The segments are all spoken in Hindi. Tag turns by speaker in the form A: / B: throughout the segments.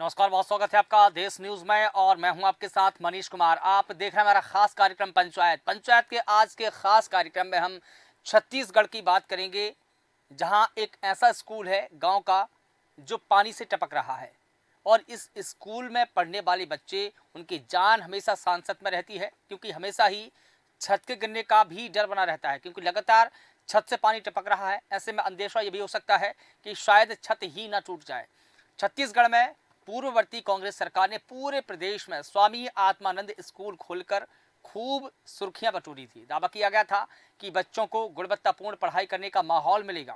A: नमस्कार, बहुत स्वागत है आपका देश न्यूज में और मैं हूं आपके साथ मनीष कुमार। आप देख रहे हैं हमारा खास कार्यक्रम पंचायत के आज के खास कार्यक्रम में हम छत्तीसगढ़ की बात करेंगे, जहां एक ऐसा स्कूल है गांव का जो पानी से टपक रहा है और इस स्कूल में पढ़ने वाले बच्चे, उनकी जान हमेशा सांसत में रहती है क्योंकि हमेशा ही छत के गिरने का भी डर बना रहता है क्योंकि लगातार छत से पानी टपक रहा है। ऐसे में अंदेशा ये भी हो सकता है कि शायद छत ही ना टूट जाए। छत्तीसगढ़ में पूर्ववर्ती कांग्रेस सरकार ने पूरे प्रदेश में स्वामी आत्मानंद स्कूल खोलकर खूब सुर्खियां बटोरी थी। दावा किया गया था कि बच्चों को गुणवत्तापूर्ण पढ़ाई करने का माहौल मिलेगा।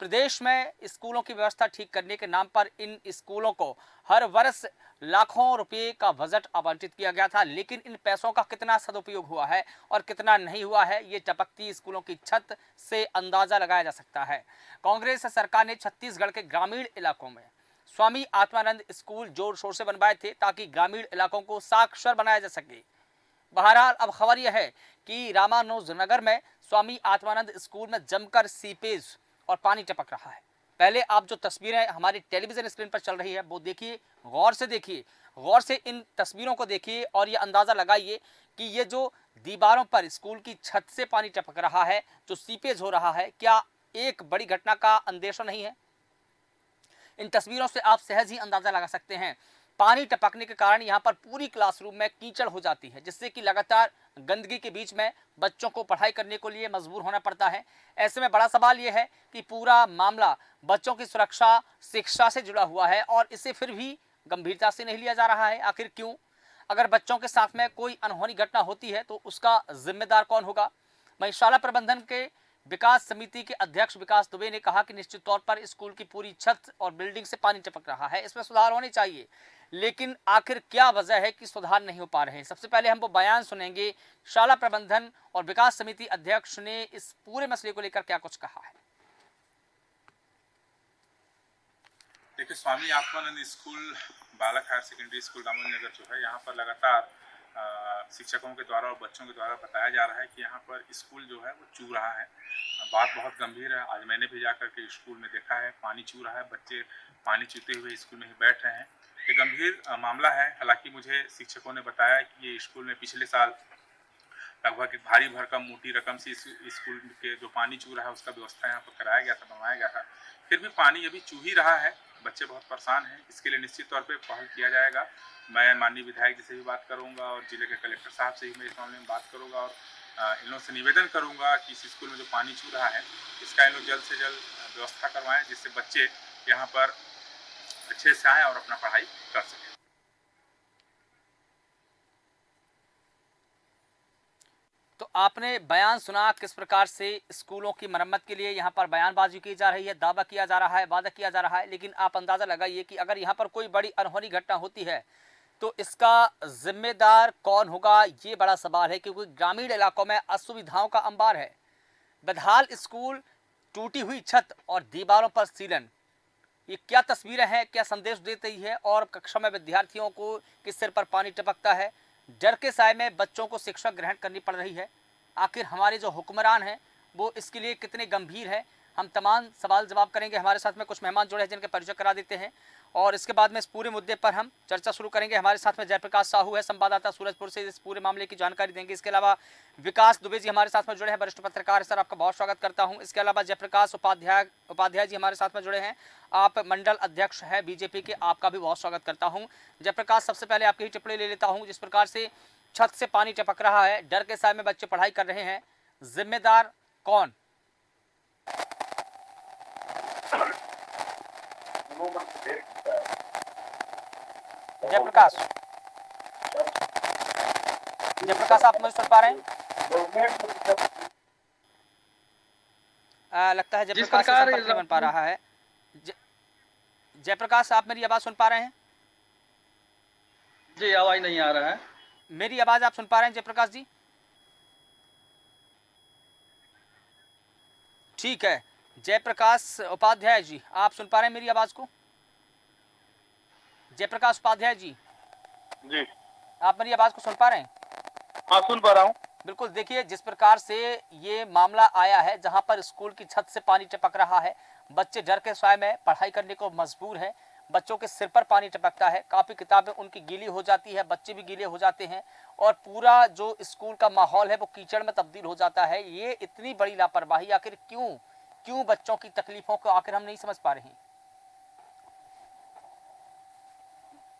A: प्रदेश में स्कूलों की व्यवस्था ठीक करने के नाम पर इन स्कूलों को हर वर्ष लाखों रुपए का बजट आवंटित किया गया था, लेकिन इन पैसों का कितना सदुपयोग हुआ है और कितना नहीं हुआ है, ये टपकती स्कूलों की छत से अंदाजा लगाया जा सकता है। कांग्रेस सरकार ने छत्तीसगढ़ के ग्रामीण इलाकों में स्वामी आत्मानंद स्कूल जोर शोर से बनवाए थे ताकि ग्रामीण इलाकों को साक्षर बनाया जा सके। बहरहाल अब खबर यह है कि रामानुजनगर में स्वामी आत्मानंद स्कूल में जमकर सीपेज और पानी टपक रहा है। पहले आप जो तस्वीरें हमारी टेलीविजन स्क्रीन पर चल रही है वो देखिए, गौर से देखिए, गौर से इन तस्वीरों को देखिए और ये अंदाजा लगाइए कि ये जो दीवारों पर स्कूल की छत से पानी टपक रहा है, जो सीपेज हो रहा है, क्या एक बड़ी घटना का अंदेशा नहीं है? इन तस्वीरों से आप सहज ही अंदाजा लगा सकते हैं। पानी टपकने के कारण यहाँ पर पूरी क्लासरूम में कीचड़ हो जाती है, जिससे कि लगातार गंदगी के बीच में बच्चों को पढ़ाई करने के लिए मजबूर होना पड़ता है। ऐसे में बड़ा सवाल यह है कि पूरा मामला बच्चों की सुरक्षा, शिक्षा से जुड़ा हुआ है और इसे फिर भी गंभीरता से नहीं लिया जा रहा है। आखिर क्यों? अगर बच्चों के साथ में कोई अनहोनी घटना होती है तो उसका जिम्मेदार कौन होगा? वहीं शाला प्रबंधन के विकास समिति के अध्यक्ष विकास दुबे ने कहा कि निश्चित तौर पर स्कूल की पूरी छत और बिल्डिंग से पानी टपक रहा है, इसमें सुधार होने चाहिए, लेकिन आखिर क्या वजह है कि सुधार नहीं हो पा रहे हैं? सबसे पहले हम वो बयान सुनेंगे। शाला प्रबंधन और विकास समिति अध्यक्ष ने इस पूरे मसले को लेकर क्या कुछ कहा है।
B: देखिए, स्वामी आत्मानंद स्कूल बालक हायर सेकेंडरी स्कूल रामानुजनगर जो है, यहाँ पर लगातार शिक्षकों के द्वारा और बच्चों के द्वारा बताया जा रहा है कि यहाँ पर स्कूल जो है वो चू रहा है। बात बहुत गंभीर है। आज मैंने भी जाकर के स्कूल में देखा है, पानी चू रहा है, बच्चे पानी चूते हुए स्कूल में ही बैठ रहे हैं। ये गंभीर मामला है। हालांकि मुझे शिक्षकों ने बताया कि ये स्कूल में पिछले साल लगभग एक भारी भरकम मोटी रकम से इस स्कूल के जो पानी चू रहा है उसका व्यवस्था यहाँ पर कराया गया था, बनवाया गया था। फिर भी पानी अभी चू ही रहा है, बच्चे बहुत परेशान हैं। इसके लिए निश्चित तौर पे पहल किया जाएगा। मैं माननीय विधायक जी से भी बात करूंगा और जिले के कलेक्टर साहब से भी मैं इस मामले में बात करूंगा और इन लोगों से निवेदन करूंगा कि इस स्कूल में जो पानी चू रहा है इसका इन लोग जल्द से जल्द व्यवस्था करवाएं, जिससे बच्चे यहाँ पर अच्छे से आएँ और अपना पढ़ाई कर सकें।
A: तो आपने बयान सुना किस प्रकार से स्कूलों की मरम्मत के लिए यहाँ पर बयानबाजी की जा रही है, दावा किया जा रहा है, वादा किया जा रहा है, लेकिन आप अंदाजा लगाइए कि अगर यहाँ पर कोई बड़ी अनहोनी घटना होती है तो इसका जिम्मेदार कौन होगा? ये बड़ा सवाल है क्योंकि ग्रामीण इलाकों में असुविधाओं का अंबार है। बदहाल स्कूल, टूटी हुई छत और दीवारों पर सीलन, ये क्या तस्वीरें हैं, क्या संदेश देती है? और कक्षा में विद्यार्थियों को किस सिर पर पानी टपकता है, डर के साए में बच्चों को शिक्षा ग्रहण करनी पड़ रही है। आखिर हमारे जो हुक्मरान हैं वो इसके लिए कितने गंभीर हैं? हम तमाम सवाल जवाब करेंगे। हमारे साथ में कुछ मेहमान जुड़े हैं जिनके परिचय करा देते हैं और इसके बाद में इस पूरे मुद्दे पर हम चर्चा शुरू करेंगे। हमारे साथ में जयप्रकाश साहू है, संवाददाता सूरजपुर से, इस पूरे मामले की जानकारी देंगे। इसके अलावा विकास दुबे जी हमारे साथ में जुड़े हैं, वरिष्ठ पत्रकार है। सर, आपका बहुत स्वागत करता हूं। इसके अलावा जयप्रकाश उपाध्याय जी हमारे साथ में जुड़े हैं, आप मंडल अध्यक्ष है बीजेपी के, आपका भी बहुत स्वागत करता हूँ। जयप्रकाश, सबसे पहले आपकी ही टिप्पणी ले लेता हूँ। जिस प्रकार से छत से पानी टपक रहा है, डर के साए में बच्चे पढ़ाई कर रहे हैं, जिम्मेदार कौन? जयप्रकाश, आप मुझे सुन पा रहे हैं? लगता है जयप्रकाश से संपर्क नहीं बन पा रहा है। जयप्रकाश, आप मेरी आवाज सुन पा रहे हैं?
C: जी, आवाज नहीं आ रहा है।
A: मेरी आवाज आप सुन पा रहे हैं जयप्रकाश जी? ठीक है। जयप्रकाश उपाध्याय जी, आप सुन पा रहे हैं मेरी आवाज को? जयप्रकाश उपाध्याय जी, आप मेरी आवाज को सुन पा रहे हैं?
C: हाँ, सुन पा रहा हूँ।
A: बिल्कुल। देखिए, जिस प्रकार से ये मामला आया है जहां पर स्कूल की छत से पानी टपक रहा है, बच्चे डर के साए में पढ़ाई करने को मजबूर हैं, बच्चों के सिर पर पानी टपकता है, कापी किताबें उनकी गीली हो जाती है, बच्चे भी गीले हो जाते हैं और पूरा जो स्कूल का माहौल है वो कीचड़ में तब्दील हो जाता है। ये इतनी बड़ी लापरवाही आखिर क्यों क्यों बच्चों की तकलीफों को आखिर हम नहीं समझ पा रहे हैं।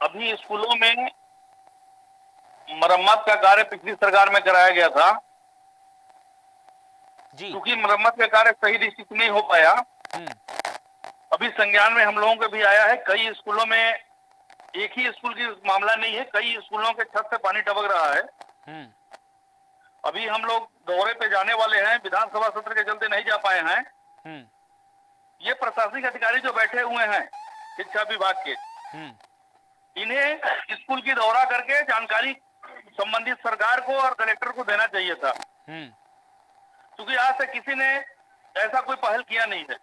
C: अभी स्कूलों में मरम्मत का कार्य पिछली सरकार में कराया गया था,
A: जी।
C: क्योंकि मरम्मत का कार्य सही दृष्टि से नहीं हो पाया। अभी संज्ञान में हम लोगों के भी आया है, कई स्कूलों में एक ही स्कूल की मामला नहीं है, कई स्कूलों के छत से पानी टपक रहा है। अभी हम लोग दौरे पे जाने वाले हैं, विधानसभा सत्र के चलते नहीं जा पाए हैं। ये प्रशासनिक अधिकारी जो बैठे हुए हैं शिक्षा विभाग के, इन्हें स्कूल की दौरा करके जानकारी संबंधित सरकार को और कलेक्टर को देना चाहिए था, क्योंकि आज तक किसी ने ऐसा कोई पहल किया नहीं है।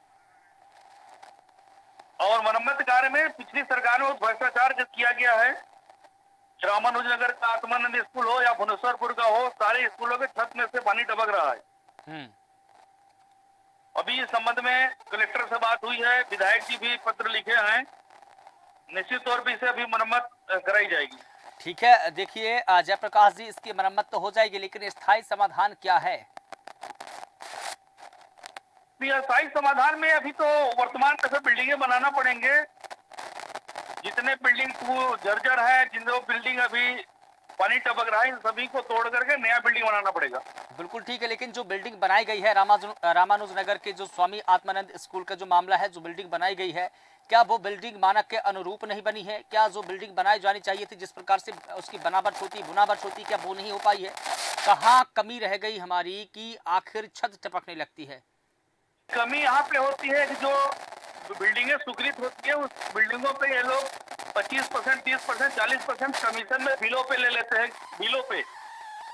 C: और मरम्मत कार्य में पिछली सरकार में भ्रष्टाचार जो किया गया है, रामानुजनगर का आत्मानंद स्कूल हो या भुवनेश्वरपुर का हो, सारे स्कूलों के छत में से पानी टपक रहा है। अभी इस संबंध में कलेक्टर से बात हुई है, विधायक जी भी पत्र लिखे हैं, निश्चित तौर पर इसे अभी मरम्मत कराई जाएगी।
A: ठीक है, देखिए जयप्रकाश जी, इसकी मरम्मत तो हो जाएगी, लेकिन स्थायी समाधान क्या है?
C: स्थायी समाधान में अभी तो वर्तमान में बिल्डिंगें बनाना पड़ेंगे। जितने बिल्डिंग जर्जर है, जिन बिल्डिंग अभी पानी टपक रहा है, इन सभी को तोड़ करके नया बिल्डिंग बनाना पड़ेगा।
A: बिल्कुल ठीक है, लेकिन जो बिल्डिंग बनाई गई है रामानुजनगर के जो स्वामी आत्मानंद स्कूल का जो मामला है, जो बिल्डिंग बनाई गई है, क्या वो बिल्डिंग मानक के अनुरूप नहीं बनी है? क्या जो बिल्डिंग बनाई जानी चाहिए थी, जिस प्रकार से उसकी बनावट होती, बुनावट होती, क्या वो नहीं हो पाई है? कहाँ कमी रह गई हमारी कि आखिर छत टपकने लगती है?
C: कमी यहाँ पे होती है कि जो बिल्डिंगें स्वीकृत होती है, उस बिल्डिंगों पे ये लोग 25%, 30%, 40% कमीशन में बिलों पे ले लेते हैं, बिलों पे,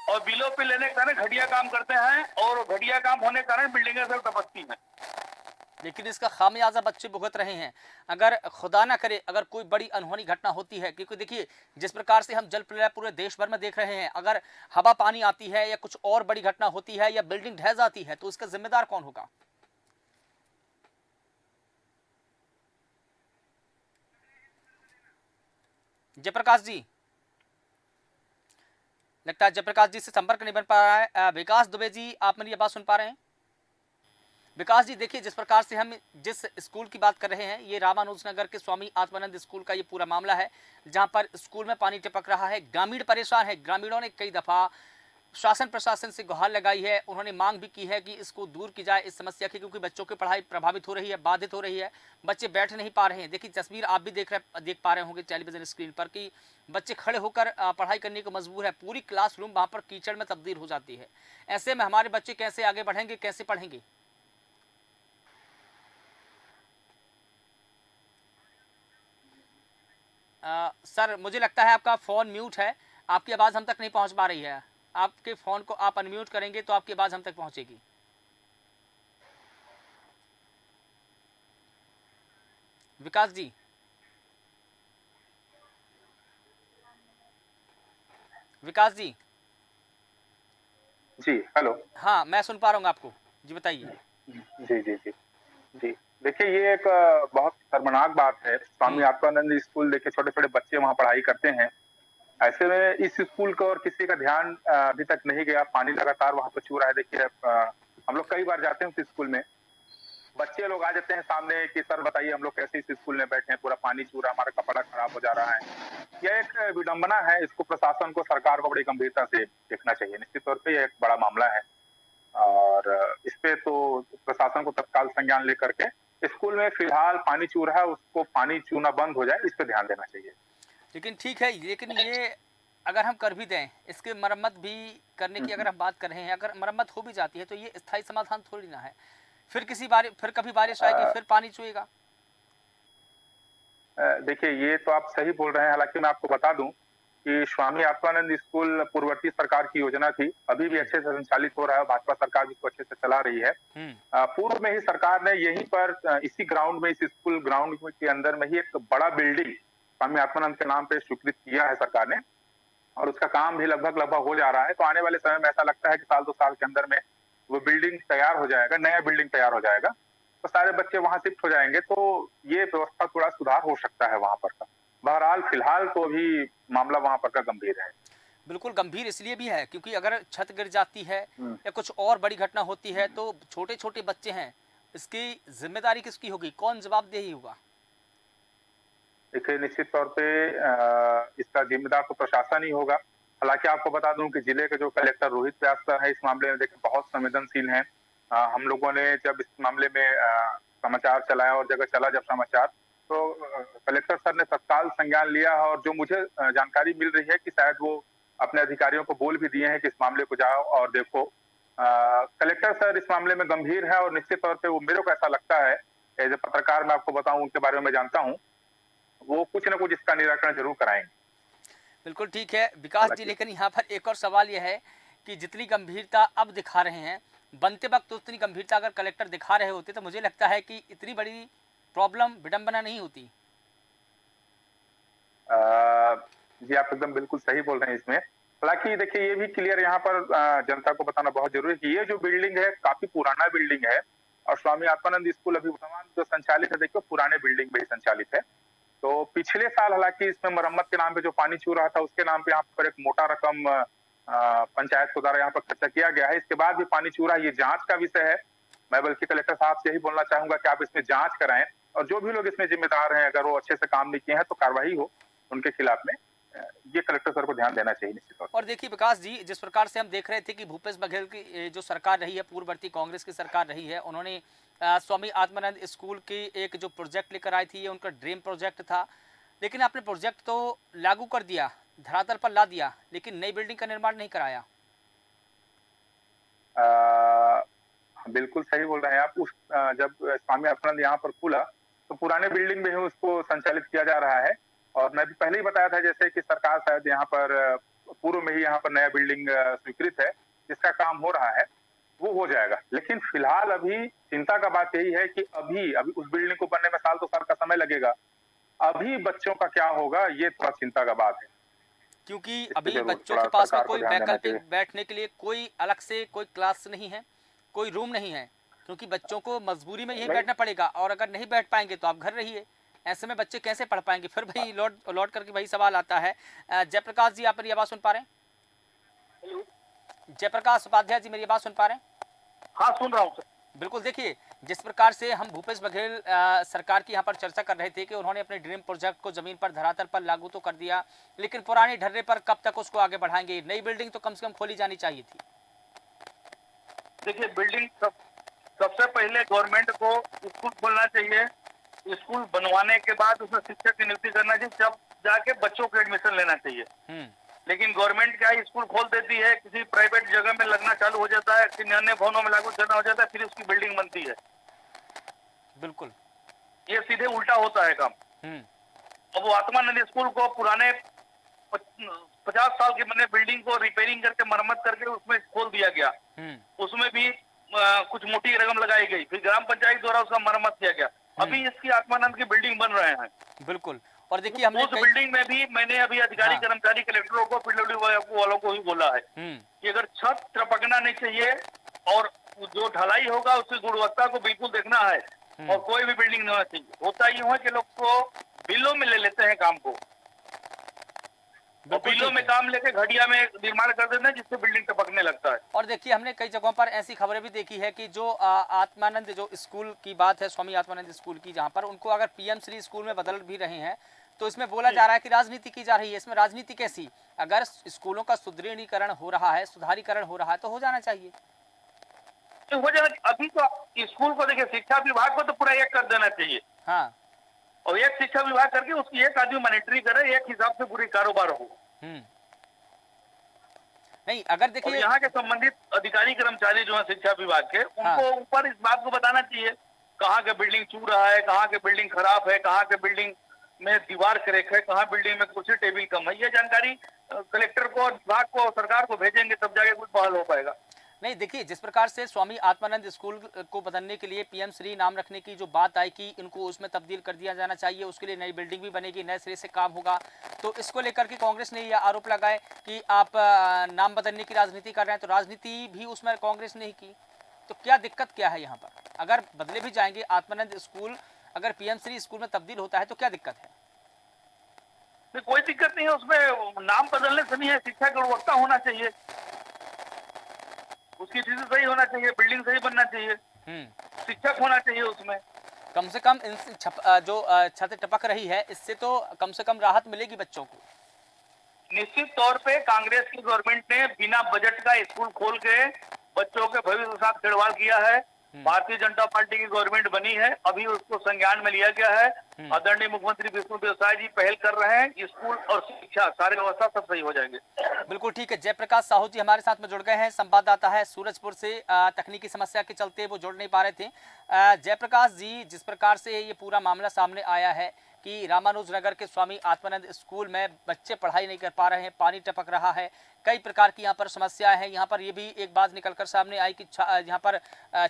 C: और बिलों पे लेने के कारण घटिया काम करते हैं, और घटिया काम होने के कारण बिल्डिंगें सब टपकती हैं।
A: लेकिन इसका खामियाजा बच्चे भुगत रहे हैं। अगर खुदा ना करे, अगर कोई बड़ी अनहोनी घटना होती है, क्योंकि देखिए जिस प्रकार से हम जल प्रलय पूरे देश भर में देख रहे हैं, अगर हवा पानी आती है या कुछ और बड़ी घटना होती है या बिल्डिंग ढह जाती है, तो इसका जिम्मेदार कौन होगा? जयप्रकाश जी, लगता है जयप्रकाश जी से संपर्क नहीं बन पा रहा है। विकास दुबे जी, आप मेरी बात सुन पा रहे हैं? विकास जी, देखिए जिस प्रकार से हम जिस स्कूल की बात कर रहे हैं, ये रामानुजनगर के स्वामी आत्मानंद स्कूल का ये पूरा मामला है, जहां पर स्कूल में पानी टपक रहा है। ग्रामीण परेशान है। ग्रामीणों ने कई दफा शासन प्रशासन से गुहार लगाई है, उन्होंने मांग भी की है कि इसको दूर की जाए इस समस्या की, क्योंकि बच्चों की पढ़ाई प्रभावित हो रही है, बाधित हो रही है, बच्चे बैठ नहीं पा रहे हैं। देखिए तस्वीर आप भी देख पा रहे होंगे टेलीविजन स्क्रीन पर कि बच्चे खड़े होकर पढ़ाई करने को मजबूर है। पूरी क्लासरूम वहाँ पर कीचड़ में तब्दील हो जाती है। ऐसे में हमारे बच्चे कैसे आगे बढ़ेंगे, कैसे पढ़ेंगे? सर, मुझे लगता है आपका फ़ोन म्यूट है, आपकी आवाज़ हम तक नहीं पहुँच पा रही है। आपके फ़ोन को आप अनम्यूट करेंगे तो आपकी आवाज़ हम तक पहुँचेगी। विकास जी, विकास जी।
D: जी, हेलो।
A: हाँ, मैं सुन पा रहा हूँ आपको। जी बताइए।
D: जी, जी, जी। जी, देखिए ये एक बहुत शर्मनाक बात है। स्वामी आत्मानंद स्कूल, देखिए छोटे-छोटे बच्चे वहाँ पढ़ाई करते हैं। ऐसे में इस स्कूल को और किसी का ध्यान अभी तक नहीं गया। पानी लगातार वहाँ पे चू रहा है। देखिए हम लोग कई बार जाते हैं उस स्कूल में, बच्चे लोग आ जाते हैं सामने कि सर बताइए हम लोग कैसे इस स्कूल में बैठे हैं, पूरा पानी चू रहा है, हमारा कपड़ा खराब हो जा रहा है। यह एक विडंबना है। इसको प्रशासन को, सरकार को बड़ी गंभीरता से देखना चाहिए। निश्चित तौर पे ये एक बड़ा मामला है और इस पे तो प्रशासन को तत्काल संज्ञान लेकर के स्कूल में फिलहाल पानी चू रहा है, उसको पानी चूना बंद हो जाए, इस पे ध्यान देना चाहिए।
A: लेकिन ठीक है, लेकिन ये अगर हम कर भी दें, इसके मरम्मत भी करने की अगर हम बात कर रहे हैं, अगर मरम्मत हो भी जाती है तो ये स्थायी समाधान थोड़ी ना है। फिर कभी बारिश आएगी, फिर पानी चुएगा।
D: देखिए ये तो आप सही बोल रहे हैं। हालांकि मैं आपको बता दूं कि स्वामी आत्मानंद स्कूल पूर्ववर्ती सरकार की योजना थी, अभी भी अच्छे से संचालित हो रहा है। भाजपा सरकार भी इसको अच्छे से चला रही है। पूर्व में ही सरकार ने यहीं पर इसी ग्राउंड में, इस स्कूल ग्राउंड के अंदर में ही एक बड़ा बिल्डिंग स्वामी आत्मानंद के नाम पे स्वीकृत किया है सरकार ने, और उसका काम भी लगभग हो जा रहा है। तो आने वाले समय में ऐसा लगता है कि साल 2 साल के अंदर में वो बिल्डिंग तैयार हो जाएगा, नया बिल्डिंग तैयार हो जाएगा तो सारे बच्चे वहां शिफ्ट हो जाएंगे, तो ये व्यवस्था थोड़ा सुधार हो सकता है वहां पर का। बहरहाल फिलहाल तो अभी मामला वहां पर का गंभीर है।
A: बिल्कुल गंभीर इसलिए भी है क्योंकि अगर छत गिर जाती है
D: हम्म।
A: या कुछ और बड़ी घटना होती है तो छोटे छोटे बच्चे हैं, इसकी जिम्मेदारी किसकी होगी, कौन जवाबदेही होगा?
D: देखिए निश्चित तौर पे इसका जिम्मेदार तो प्रशासन ही होगा। हालांकि आपको बता दूं कि जिले के जो कलेक्टर रोहित व्यास सर है इस मामले में देखिए बहुत संवेदनशील हैं। हम लोगों ने जब इस मामले में समाचार चलाया और जगह चला जब समाचार, तो कलेक्टर सर ने तत्काल संज्ञान लिया और जो मुझे जानकारी मिल रही है कि शायद वो अपने अधिकारियों को बोल भी दिए हैं कि इस मामले को जाओ और देखो। कलेक्टर सर इस मामले में गंभीर है और निश्चित तौर पे वो मेरे को ऐसा लगता है, एज ए पत्रकार मैं आपको बताऊं उनके बारे में जानता हूं, वो कुछ ना कुछ इसका निराकरण जरूर कराएंगे।
A: बिल्कुल ठीक है विकास जी, लेकिन यहाँ पर एक और सवाल यह है कि जितनी गंभीरता अब दिखा रहे हैं, बनते वक्त तो उतनी गंभीरता अगर कलेक्टर दिखा रहे होते तो मुझे लगता है कि इतनी बड़ी प्रॉब्लम विडंबना नहीं होती।
D: जी आप एकदम बिल्कुल सही बोल रहे हैं इसमें। हालांकि देखिए ये भी क्लियर यहाँ पर जनता को बताना बहुत जरूरी है कि ये जो बिल्डिंग है काफी पुराना बिल्डिंग है और स्वामी आत्मानंद स्कूल अभी वर्तमान जो संचालित है देखिए पुराने बिल्डिंग में ही संचालित है। तो पिछले साल हालांकि इसमें मरम्मत के नाम पे जो पानी चू रहा था उसके नाम पे यहाँ पर एक मोटा रकम पंचायत के द्वारा यहाँ पर खर्चा किया गया है। इसके बाद भी पानी चू रहा है, ये जांच का विषय है। मैं बल्कि कलेक्टर साहब से यही बोलना चाहूंगा कि आप इसमें जांच कराएं और जो भी लोग इसमें जिम्मेदार हैं अगर वो अच्छे से काम नहीं किए हैं तो कार्रवाई हो उनके खिलाफ में। ये कलेक्टर सर को ध्यान देना चाहिए निश्चित तौर पर।
A: और देखिए विकास जी, जिस प्रकार से हम देख रहे थे कि भूपेश बघेल की जो सरकार रही है, पूर्ववर्ती कांग्रेस की सरकार रही है, उन्होंने स्वामी आत्मानंद स्कूल की एक जो प्रोजेक्ट लेकर आई थी, ये उनका ड्रीम प्रोजेक्ट था, लेकिन आपने प्रोजेक्ट तो लागू कर दिया, धरातल पर ला दिया, लेकिन नई बिल्डिंग का निर्माण नहीं कराया।
D: बिल्कुल सही बोल रहे हैं आप। उस जब स्वामी आत्मानंद यहाँ पर खुला तो पुराने बिल्डिंग में ही उसको संचालित किया जा रहा है और मैं भी पहले ही बताया था जैसे कि सरकार शायद यहाँ पर पूर्व में ही यहाँ पर नया बिल्डिंग स्वीकृत है जिसका काम हो रहा है, वो हो जाएगा। लेकिन फिलहाल अभी चिंता का बात यही है कि अभी उस बिल्डिंग को बनने में साल तो साल का समय लगेगा। अभी बच्चों का क्या होगा ये थोड़ा चिंता का बात है,
A: क्योंकि अभी बच्चों के पास में कोई वैकल्पिक बैठने के लिए कोई अलग से कोई क्लास नहीं है, कोई रूम नहीं है, क्योंकि बच्चों को मजबूरी में यही बैठना पड़ेगा और अगर नहीं बैठ पाएंगे तो आप घर रहिए। ऐसे में बच्चे कैसे पढ़ पाएंगे? फिर भाई लौट करके वही सवाल आता है। जयप्रकाश जी, आप मेरी आवाज़ सुन पा रहे हैं? जयप्रकाश उपाध्याय जी, मेरी आवाज़ सुन पा रहे हैं?
C: हाँ सुन रहा हूँ सर।
A: बिल्कुल, देखिए जिस प्रकार से हम भूपेश बघेल सरकार की यहाँ पर चर्चा कर रहे थे कि उन्होंने अपने ड्रीम प्रोजेक्ट को जमीन पर धरातल पर लागू तो कर दिया, लेकिन पुराने ढर्रे पर कब तक उसको आगे बढ़ाएंगे? नई बिल्डिंग तो कम से कम खोली जानी चाहिए थी।
C: देखिए बिल्डिंग सबसे पहले गवर्नमेंट को स्कूल खोलना चाहिए, स्कूल बनवाने के बाद उसमें शिक्षक की नियुक्ति करना चाहिए, जब जाके बच्चों को एडमिशन लेना चाहिए। लेकिन गवर्नमेंट क्या स्कूल खोल देती है, किसी प्राइवेट जगह में लगना चालू हो जाता है, किसी अन्य भवनों में लागू करना हो जाता है, फिर उसकी बिल्डिंग बनती है।
A: बिल्कुल,
C: ये सीधे उल्टा होता है काम। अब वो आत्मानंद स्कूल को पुराने 50 साल के बने बिल्डिंग को रिपेयरिंग करके मरम्मत करके उसमें खोल दिया गया। उसमें भी कुछ मोटी रकम लगाई गई, फिर ग्राम पंचायत द्वारा उसका मरम्मत किया गया। अभी इसकी आत्मानंद की बिल्डिंग बन रहे हैं।
A: बिल्कुल, और देखिए हमने
C: उस बिल्डिंग में भी मैंने अभी अधिकारी कर्मचारी कलेक्टरों को पीडब्ल्यू वालों को ही बोला है कि अगर छत टपकना नहीं चाहिए और जो ढलाई होगा उसकी गुणवत्ता को बिल्कुल देखना है और कोई भी बिल्डिंग नहीं होना चाहिए। होता यूं है कि लोग को बिलों में ले लेते हैं काम को, बिलों में काम लेके घटिया में निर्माण कर देते हैं जिससे बिल्डिंग टपकने लगता है।
A: और देखिए हमने कई जगहों पर ऐसी खबरें भी देखी है कि जो आत्मानंद जो स्कूल की बात है, स्वामी आत्मानंद स्कूल की, जहां पर उनको अगर पीएम श्री स्कूल में बदल भी रहे हैं तो इसमें बोला जा रहा है कि राजनीति की जा रही है। इसमें राजनीति कैसी? अगर स्कूलों का सुदृढ़ीकरण हो रहा है, सुधारीकरण हो रहा है तो हो जाना चाहिए।
C: हो जाना। अभी तो स्कूल को देखिए, शिक्षा विभाग को तो पूरा एक कर देना चाहिए।
A: हाँ,
C: और एक शिक्षा विभाग करके उसकी एक आदमी मॉनिटरिंग करे, एक हिसाब से पूरी कारोबार हो।
A: नहीं, अगर देखिए
C: यहाँ के संबंधित अधिकारी कर्मचारी जो है शिक्षा विभाग के, उनको ऊपर इस बात को बताना चाहिए कहाँ के बिल्डिंग चू रहा है, कहाँ के बिल्डिंग खराब है, कहाँ के बिल्डिंग में दीवार क्रैक है, कहाँ बिल्डिंग में कुर्सी टेबल कम है। ये जानकारी कलेक्टर को, विभाग को, सरकार को भेजेंगे तब जाके कुछ पहल हो पाएगा।
A: नहीं, देखिए जिस प्रकार से स्वामी आत्मानंद स्कूल को बदलने के लिए पीएम श्री नाम रखने की जो बात आई कि इनको उसमें तब्दील कर दिया जाना चाहिए, उसके लिए नई बिल्डिंग भी बनेगी, नए सिरे से काम होगा, तो इसको लेकर के कांग्रेस ने यह आरोप लगाए कि आप नाम बदलने की राजनीति कर रहे हैं, तो राजनीति भी उसमें कांग्रेस ने ही की। तो क्या दिक्कत क्या है यहाँ पर? अगर बदले भी जाएंगे, आत्मानंद स्कूल अगर पीएम श्री स्कूल में तब्दील होता है तो क्या दिक्कत है?
C: नहीं, कोई दिक्कत नहीं है उसमें, नाम बदलने से नहीं है, शिक्षा की गुणवत्ता होना चाहिए, उसकी चीजें सही होना चाहिए, बिल्डिंग सही बनना चाहिए, शिक्षक होना चाहिए उसमें।
A: कम से कम इन जो छत टपक रही है इससे तो कम से कम राहत मिलेगी बच्चों को।
C: निश्चित तौर पे कांग्रेस की गवर्नमेंट ने बिना बजट का स्कूल खोल के बच्चों के भविष्य के साथ खिलवाड़ किया है। भारतीय जनता पार्टी की गवर्नमेंट बनी है, अभी उसको संज्ञान में लिया गया है। आदरणीय मुख्यमंत्री विष्णुदेव साय जी पहल कर रहे हैं, स्कूल और शिक्षा सारी व्यवस्था सब सही हो जाएंगे।
A: बिल्कुल ठीक है। जयप्रकाश साहू जी हमारे साथ में जुड़ गए हैं, संवाददाता है सूरजपुर से। तकनीकी समस्या के चलते वो जुड़ नहीं पा रहे थे। जयप्रकाश जी, जिस प्रकार से ये पूरा मामला सामने आया है कि रामानुजनगर के स्वामी आत्मानंद स्कूल में बच्चे पढ़ाई नहीं कर पा रहे हैं, पानी टपक रहा है, कई प्रकार की यहाँ पर समस्याएं हैं। यहाँ पर ये भी एक बात निकलकर सामने आई कि यहाँ पर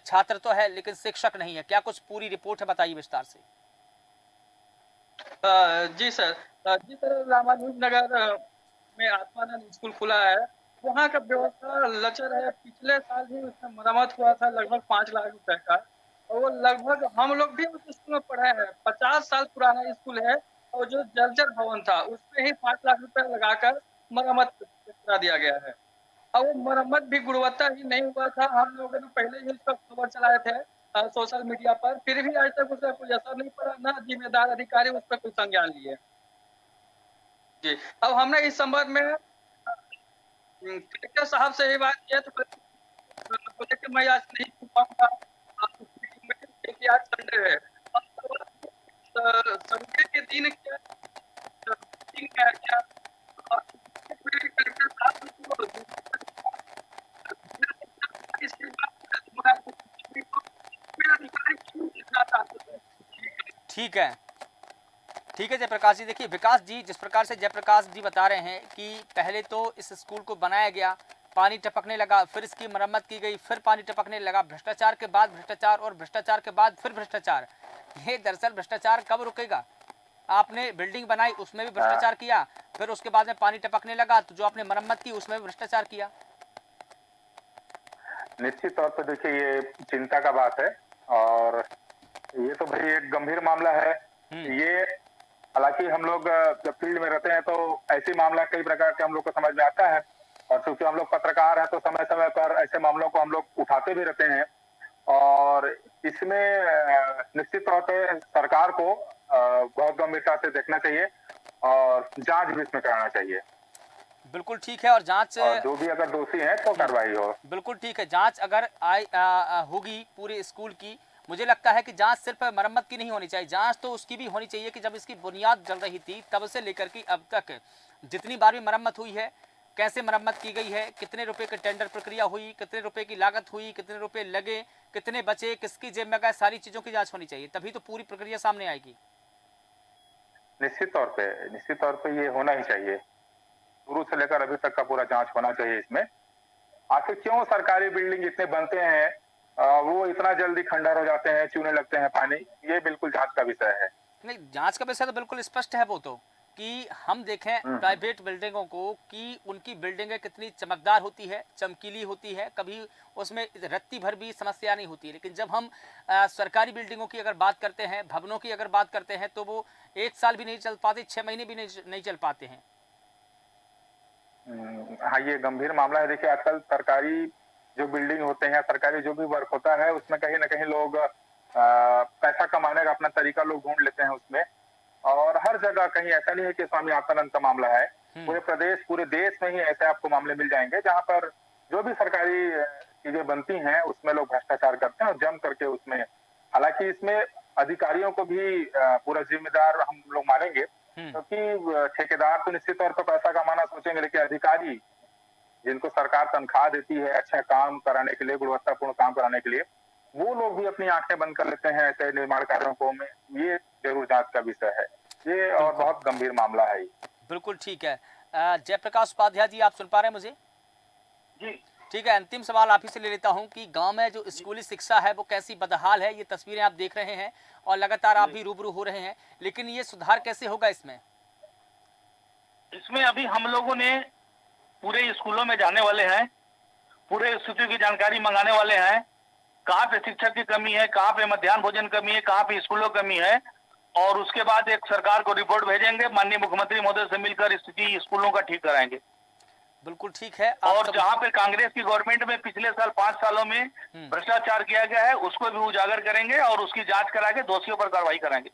A: छात्र तो है लेकिन शिक्षक नहीं है। क्या कुछ पूरी रिपोर्ट है, बताइए विस्तार से।
E: जी सर, रामानुजनगर में आत्मानंद स्कूल खुला है। वहाँ का व्यवस्था लचर है। पिछले साल ही उसका मरम्मत हुआ था लगभग 5 लाख रुपए का, और वो लगभग हम लोग भी उस स्कूल में पढ़े हैं। 50 साल पुराना स्कूल है, और जो जर्जर भवन था उसमें ही 5 लाख रुपए लगाकर मरम्मत करा दिया गया है। और वो मरम्मत भी गुणवत्ता ही नहीं हुआ था। हम लोगों ने पहले ही उसका खबर चलाए थे सोशल मीडिया पर, फिर भी आज तक उसका कोई असर नहीं पड़ा, ना जिम्मेदार अधिकारी उस पर कोई संज्ञान लिए। जी, अब हमने इस संबंध में कलेक्टर साहब से ही बात किया, तो कलेक्टर मैं आज नहीं पूछ पाऊंगा क्योंकि आज संडे है। संडे के दिन क्या कलेक्टर साहब
A: ठीक है, ठीक है जयप्रकाश जी। देखिए विकास जी, जिस प्रकार से जयप्रकाश जी बता रहे हैं कि पहले तो इस स्कूल को बनाया गया, पानी टपकने लगा, फिर इसकी मरम्मत की गई, फिर पानी टपकने लगा, भ्रष्टाचार के बाद भ्रष्टाचार और भ्रष्टाचार के बाद फिर भ्रष्टाचार। ये दरअसल भ्रष्टाचार कब रुकेगा? आपने बिल्डिंग बनाई उसमें भी भ्रष्टाचार किया, फिर उसके बाद में पानी टपकने लगा तो जो आपने मरम्मत की उसमें भी भ्रष्टाचार किया।
D: निश्चित तौर पर देखिए ये चिंता का बात है, और ये तो भाई एक गंभीर मामला है। ये हालांकि हम लोग जब फील्ड में रहते हैं तो ऐसे मामला कई प्रकार के हम लोग को समझ में आता है, और चूंकि हम लोग पत्रकार हैं तो समय समय पर ऐसे मामलों को हम लोग उठाते भी रहते हैं। और इसमें निश्चित तौर पे सरकार को बहुत गंभीरता से देखना चाहिए और जांच भी इसमें कराना चाहिए।
A: बिल्कुल ठीक है, और जांच
D: जो भी अगर दोषी है तो कार्रवाई हो। बिल्कुल
A: ठीक है, जांच अगर होगी पूरे स्कूल की, मुझे लगता है कि जांच सिर्फ मरम्मत की नहीं होनी चाहिए, जांच तो उसकी भी होनी चाहिए कि जब इसकी बुनियाद जल रही थी तब से लेकर के अब तक जितनी बार भी मरम्मत हुई है, कैसे मरम्मत की गई है, कितने रुपए की टेंडर प्रक्रिया हुई, कितने रुपए की लागत हुई, कितने रुपए लगे, कितने बचे, किसकी जेब में गए, सारी चीजों की जांच होनी चाहिए, तभी तो पूरी प्रक्रिया सामने आएगी।
D: निश्चित तौर पे ये होना ही चाहिए, शुरू से लेकर अभी तक का पूरा जांच होना चाहिए इसमें। आखिर क्यों सरकारी बिल्डिंग इतने बनते हैं वो इतना जल्दी खंडर हो जाते हैं, चूने लगते हैं पानी, ये बिल्कुल जांच का विषय है।
A: नहीं, जांच का विषय तो बिल्कुल स्पष्ट है वो तो, कि हम देखें प्राइवेट बिल्डिंगों को कि उनकी बिल्डिंगें कितनी चमकदार होती है, चमकीली होती है, कभी उसमें रत्ती भर भी समस्या नहीं होती। लेकिन जब हम सरकारी बिल्डिंगों की अगर बात करते हैं, भवनों की अगर बात करते हैं, तो वो 1 साल भी नहीं चल पाते, 6 महीने भी नहीं चल पाते हैं।
D: हाँ, ये गंभीर मामला है। देखिए आजकल सरकारी जो बिल्डिंग होते हैं, सरकारी जो भी वर्क होता है, उसमें कहीं ना कहीं लोग पैसा कमाने का अपना तरीका लोग ढूंढ लेते हैं उसमें। और हर जगह, कहीं ऐसा नहीं है कि स्वामी आत्मानंद का मामला है, पूरे देश में ही ऐसे आपको मामले मिल जाएंगे जहां पर जो भी सरकारी चीजें बनती हैं उसमें लोग भ्रष्टाचार करते हैं और जम करके उसमें। हालांकि इसमें अधिकारियों को भी पूरा जिम्मेदार हम लोग मानेंगे, क्योंकि ठेकेदार तो निश्चित तौर पर पैसा कमाना सोचेंगे, लेकिन अधिकारी जिनको सरकार तनख्वाह देती है अच्छा काम कराने के लिए, गुणवत्तापूर्ण काम कराने के लिए, वो लोग भी अपनी आंखें बंद कर लेते हैं ऐसे निर्माण कार्यों में। ये जरूर जांच का विषय है ये, और बहुत गंभीर मामला है।
A: बिल्कुल ठीक है। जयप्रकाश उपाध्याय जी, आप सुन पा रहे हैं मुझे?
C: जी
A: ठीक है, अंतिम सवाल आप ही से ले लेता हूं कि गांव में जो स्कूली शिक्षा है वो कैसी बदहाल है। ये तस्वीरें आप देख रहे हैं और लगातार आप भी रूबरू हो रहे हैं, लेकिन ये सुधार कैसे होगा इसमें?
C: इसमें अभी हम लोगों ने पूरे स्कूलों में जाने वाले हैं, पूरे स्थिति की जानकारी मंगाने वाले हैं, कहाँ पे शिक्षक की कमी है, कहाँ पे मध्याह्न भोजन कमी है, कहाँ पे स्कूलों कमी है, और उसके बाद एक सरकार को रिपोर्ट भेजेंगे, माननीय मुख्यमंत्री महोदय से मिलकर स्थिति स्कूलों का ठीक कराएंगे।
A: बिल्कुल ठीक है। आप
C: और
A: सब
C: जहाँ पे कांग्रेस की गवर्नमेंट में पिछले साल 5 सालों में भ्रष्टाचार किया गया है, उसको भी उजागर करेंगे और उसकी जांच करा के दोषियों पर कार्रवाई कराएंगे।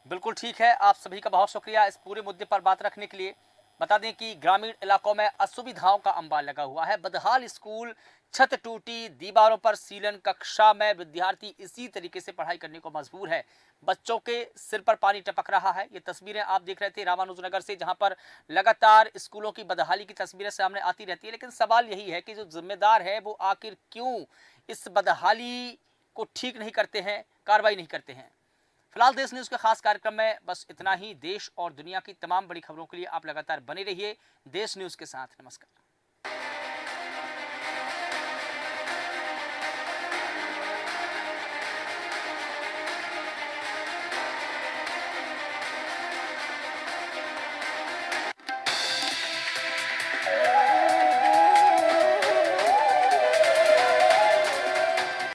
A: बिल्कुल ठीक है। आप सभी का बहुत शुक्रिया इस पूरे मुद्दे पर बात रखने के लिए। बता दें कि ग्रामीण इलाकों में असुविधाओं का अंबार लगा हुआ है। बदहाल स्कूल, छत टूटी, दीवारों पर सीलन, कक्षा में विद्यार्थी इसी तरीके से पढ़ाई करने को मजबूर है। बच्चों के सिर पर पानी टपक रहा है। ये तस्वीरें आप देख रहे थे रामानुजनगर से, जहां पर लगातार स्कूलों की बदहाली की तस्वीरें सामने आती रहती है। लेकिन सवाल यही है कि जो जिम्मेदार है वो आखिर क्यों इस बदहाली को ठीक नहीं करते हैं, कार्रवाई नहीं करते हैं। फिलहाल देश न्यूज के खास कार्यक्रम में बस इतना ही। देश और दुनिया की तमाम बड़ी खबरों के लिए आप लगातार बने रहिए देश न्यूज के साथ। नमस्कार।